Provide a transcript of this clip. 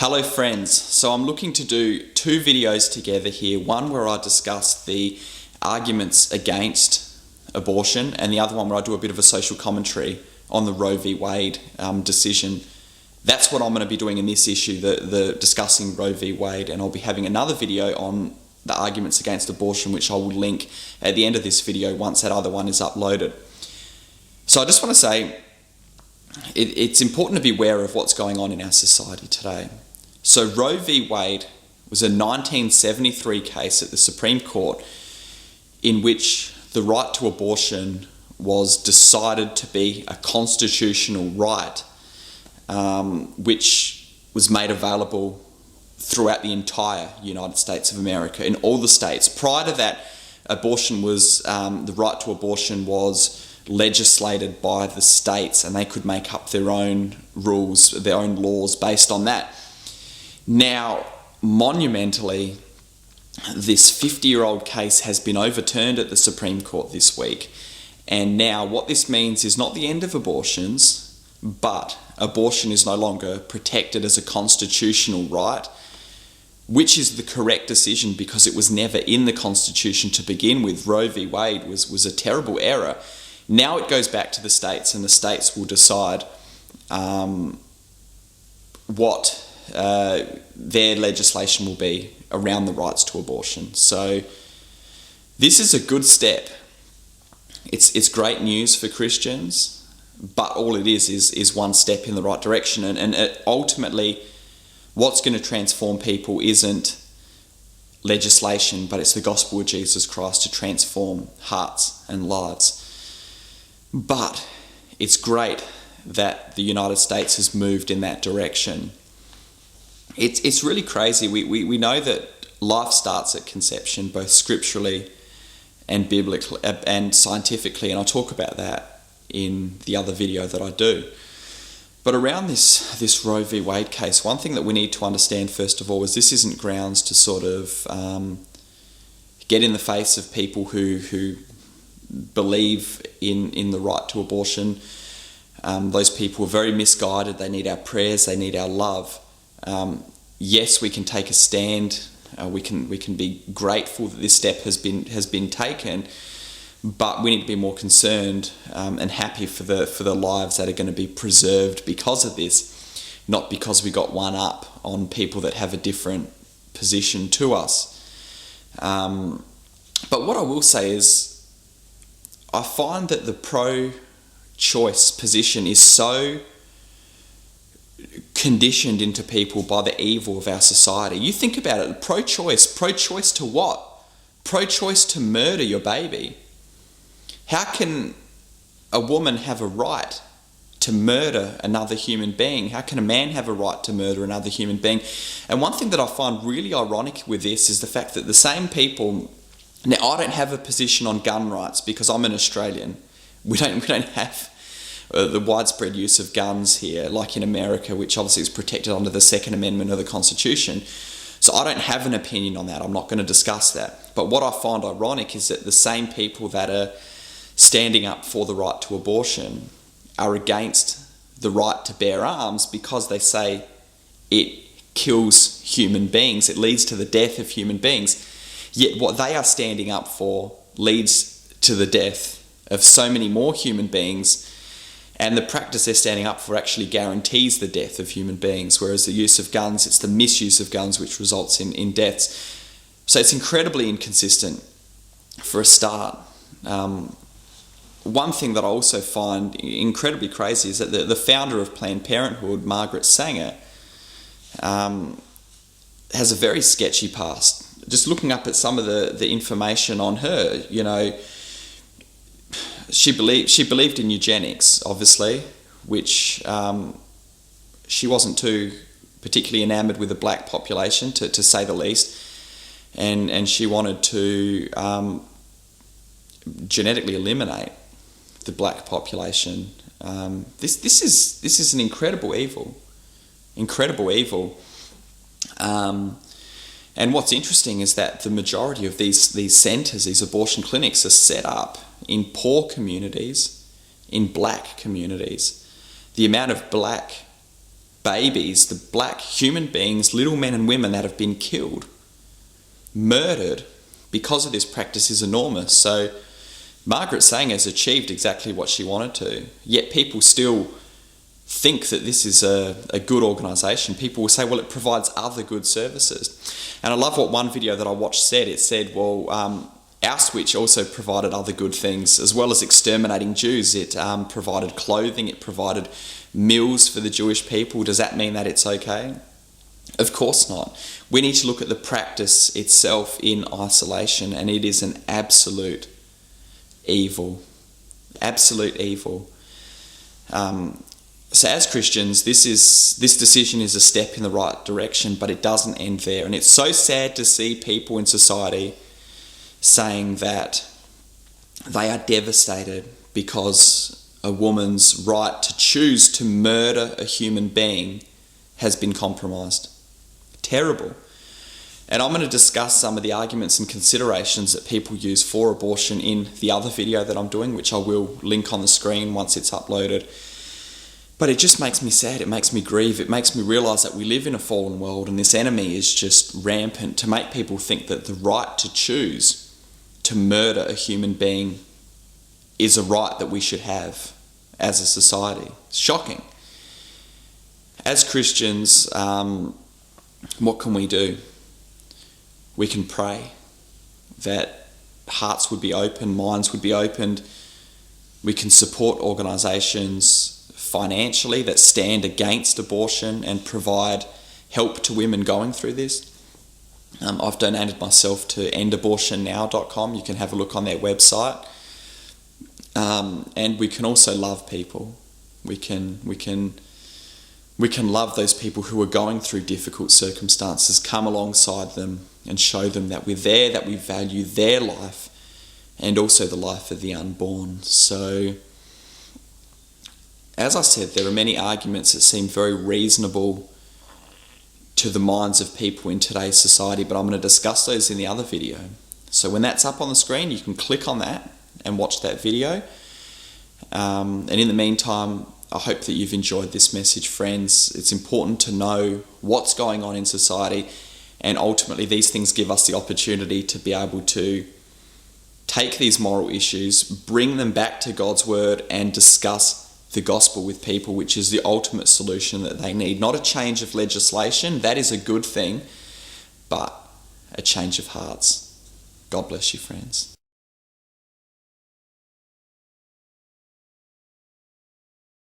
Hello friends, so I'm looking to do two videos together here, one where I discuss the arguments against abortion and the other one where I do a bit of a social commentary on the Roe v. Wade decision. That's what I'm going to be doing in this issue, the discussing Roe v. Wade, and I'll be having another video on the arguments against abortion, which I will link at the end of this video once that other one is uploaded. So I just want to say it's important to be aware of what's going on in our society today. So Roe v. Wade was a 1973 case at the Supreme Court in which the right to abortion was decided to be a constitutional right, which was made available throughout the entire United States of America, in all the states. Prior to that, the right to abortion was legislated by the states, and they could make up their own rules, their own laws based on that. Now, monumentally, this 50-year-old case has been overturned at the Supreme Court this week. And now what this means is not the end of abortions, but abortion is no longer protected as a constitutional right, which is the correct decision because it was never in the Constitution to begin with. Roe v. Wade was a terrible error. Now it goes back to the states, and the states will decide what their legislation will be around the rights to abortion. So this is a good step. It's great news for Christians, but all it is one step in the right direction. And ultimately, what's going to transform people isn't legislation, but it's the gospel of Jesus Christ to transform hearts and lives. But it's great that the United States has moved in that direction. It's really crazy. We know that life starts at conception, both scripturally and biblically and scientifically, and I'll talk about that in the other video that I do. But around this Roe v. Wade case, one thing that we need to understand first of all is this isn't grounds to sort of get in the face of people who believe in the right to abortion. Those people are very misguided. They need our prayers. They need our love. Yes, we can take a stand. We can be grateful that this step has been taken, but we need to be more concerned and happy for the lives that are going to be preserved because of this, not because we got one up on people that have a different position to us. But what I will say is, I find that the pro-choice position is so conditioned into people by the evil of our society. You think about it, pro-choice to what? Pro-choice to murder your baby. How can a woman have a right to murder another human being? How can a man have a right to murder another human being? And one thing that I find really ironic with this is the fact that the same people... Now, I don't have a position on gun rights because I'm an Australian. We don't have the widespread use of guns here, like in America, which obviously is protected under the Second Amendment of the Constitution. So I don't have an opinion on that. I'm not going to discuss that. But what I find ironic is that the same people that are standing up for the right to abortion are against the right to bear arms because they say it kills human beings. It leads to the death of human beings. Yet what they are standing up for leads to the death of so many more human beings, and the practice they're standing up for actually guarantees the death of human beings, whereas the use of guns, it's the misuse of guns which results in deaths. So it's incredibly inconsistent for a start. One thing that I also find incredibly crazy is that the founder of Planned Parenthood, Margaret Sanger, has a very sketchy past. Just looking up at some of the information on her, she believed in eugenics, obviously, which she wasn't too particularly enamoured with the black population, to say the least, and she wanted to genetically eliminate the black population. This is an incredible evil. And what's interesting is that the majority of these centres, these abortion clinics, are set up in poor communities, in black communities. The amount of black babies, the black human beings, little men and women that have been killed, murdered because of this practice is enormous. So Margaret Sanger has achieved exactly what she wanted to, yet people still think that this is a good organisation. People will say, well, it provides other good services. And I love what one video that I watched said. It said, well, Auschwitz also provided other good things, as well as exterminating Jews. It provided clothing, it provided meals for the Jewish people. Does that mean that it's okay? Of course not. We need to look at the practice itself in isolation, and it is an absolute evil. Absolute evil. So as Christians, this decision is a step in the right direction, but it doesn't end there. And it's so sad to see people in society saying that they are devastated because a woman's right to choose to murder a human being has been compromised. Terrible. And I'm going to discuss some of the arguments and considerations that people use for abortion in the other video that I'm doing, which I will link on the screen once it's uploaded. But it just makes me sad, it makes me grieve, it makes me realise that we live in a fallen world and this enemy is just rampant to make people think that the right to choose to murder a human being is a right that we should have as a society. It's shocking. As Christians, what can we do? We can pray that hearts would be open, minds would be opened. We can support organisations financially that stand against abortion and provide help to women going through this. I've donated myself to endabortionnow.com. You can have a look on their website. And we can also love people. We can love those people who are going through difficult circumstances, come alongside them and show them that we're there, that we value their life and also the life of the unborn. So, as I said, there are many arguments that seem very reasonable to the minds of people in today's society, but I'm going to discuss those in the other video. So when that's up on the screen, you can click on that and watch that video. And in the meantime, I hope that you've enjoyed this message, friends. It's important to know what's going on in society, and ultimately these things give us the opportunity to be able to take these moral issues, bring them back to God's word and discuss the gospel with people, which is the ultimate solution that they need. Not a change of legislation, that is a good thing, but a change of hearts. God bless you, friends.